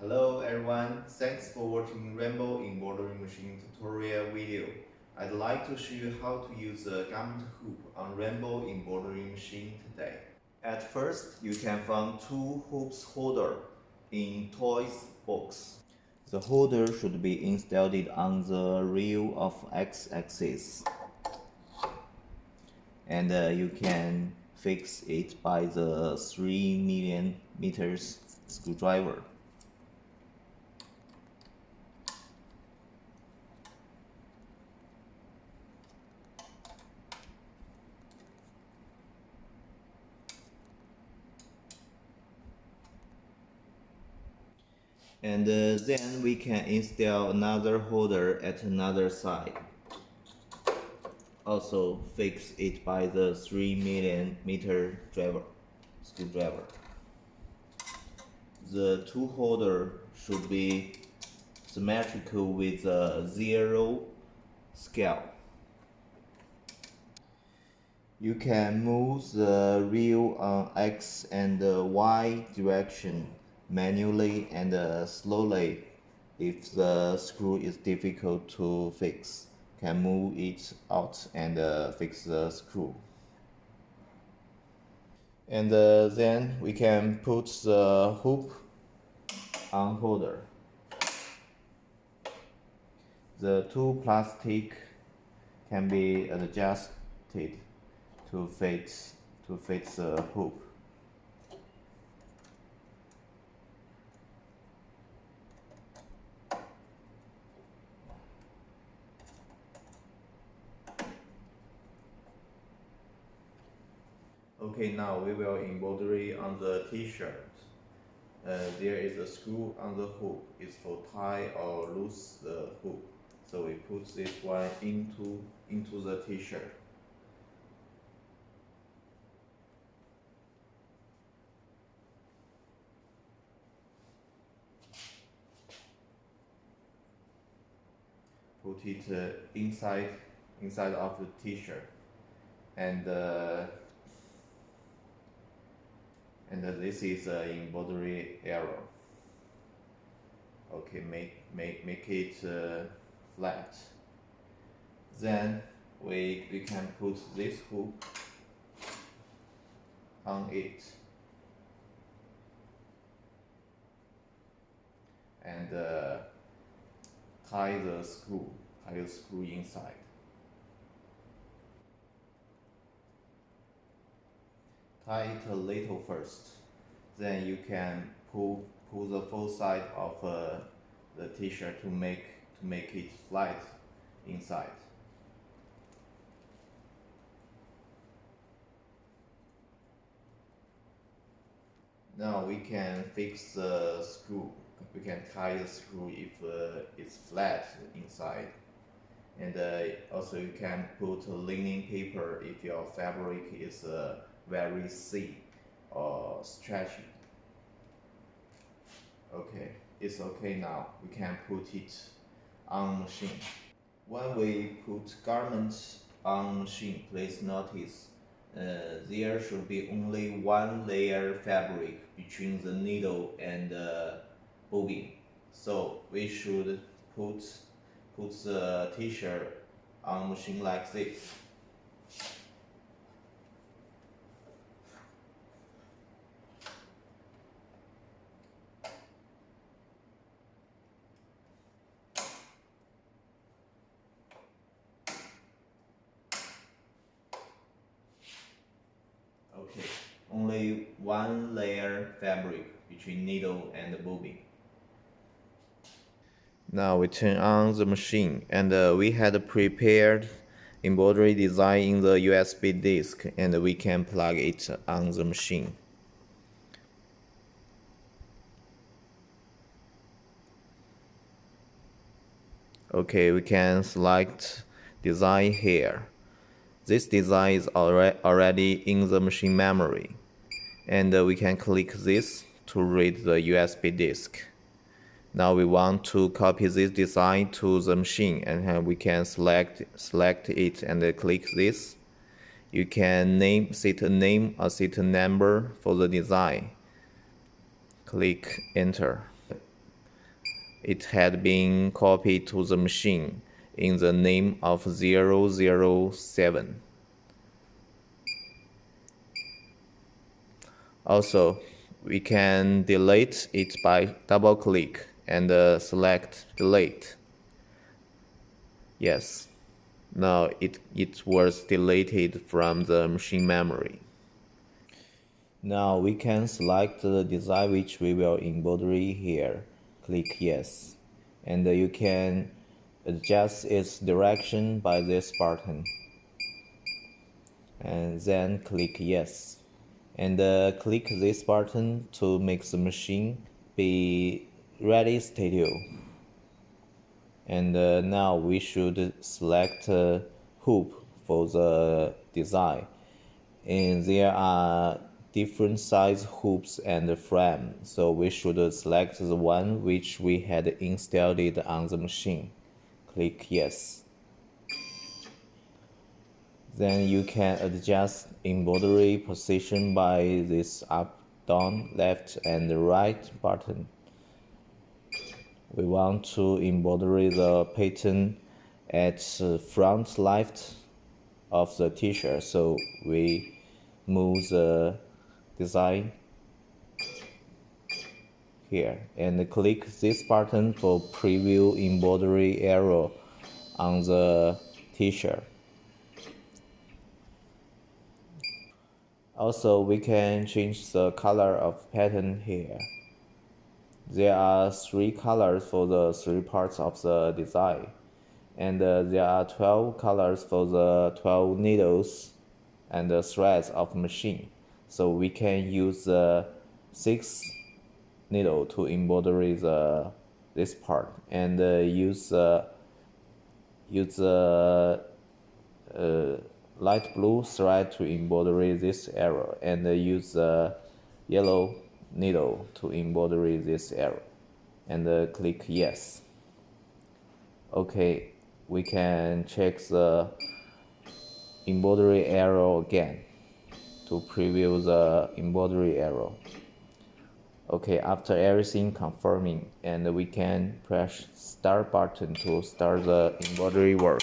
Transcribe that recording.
Hello everyone, thanks for watching Rainbow Embroidery Machine tutorial video. I'd like to show you how to use the garment hoop on Rainbow Embroidery Machine today. At first, you can find two hoops holder in toys box. The holder should be installed on the rear of x-axis, and you can fix it by the 3 mm screwdriver. And then we can install another holder at another side. Also fix it by the 3 mm screwdriver. The two holders should be symmetrical with a 0 scale. You can move the reel on X and Y direction manually and slowly. If the screw is difficult to fix, can move it out and fix the screw. And then we can put the hoop on holder. The two plastic can be adjusted to fit the hoop. Okay, now we will embroidery on the t-shirt. There is a screw on the hoop. It's for tie or loose the hoop. So we put this one into the t-shirt. Put it inside of the t-shirt, and this is an embroidery arrow. Okay, make it flat. Then we can put this hoop on it, and tie the screw inside. Tie it a little first, then you can pull the full side of the t-shirt to make it flat inside. Now we can fix the screw. We can tie the screw if it's flat inside, and also you can put linen paper if your fabric is very thin or stretchy. Okay, it's okay now. We can put it on machine. When we put garments on machine, please notice there should be only one layer fabric between the needle and the bobbin. So we should put the t-shirt on machine like this. Okay, only one layer fabric between needle and the bobbin. Now we turn on the machine, and we had prepared embroidery design in the USB disk, and we can plug it on the machine. Okay, we can select design here. This design is already in the machine memory, and we can click this to read the USB disk. Now we want to copy this design to the machine, and we can select it and click this. You can set a name or set a number for the design. Click enter. it had been copied to the machine in the name of 007. Also, we can delete it by double-click and select delete. Yes, now it was deleted from the machine memory. Now we can select the design which we will embroider here. Click yes. And you can adjust its direction by this button. And then click yes. And click this button to make the machine be ready stereo. And now we should select hoop for the design. And there are different size hoops and frame, so we should select the one which we had installed on the machine. Click yes. Then you can adjust embroidery position by this up, down, left, and right button. We want to embroider the pattern at the front left of the t-shirt, so we move the design here and click this button for preview embroidery arrow on the t-shirt. Also, we can change the color of pattern here. There are 3 colors for the 3 parts of the design, and there are 12 colors for the 12 needles and the threads of machine. So we can use the 6 needle to embroider this part, and use the light blue thread to embroider this arrow, and use the yellow needle to embroider this arrow, and click yes. Okay, we can check the embroidery arrow again to preview the embroidery arrow. Okay, after everything confirming, and we can press start button to start the embroidery work.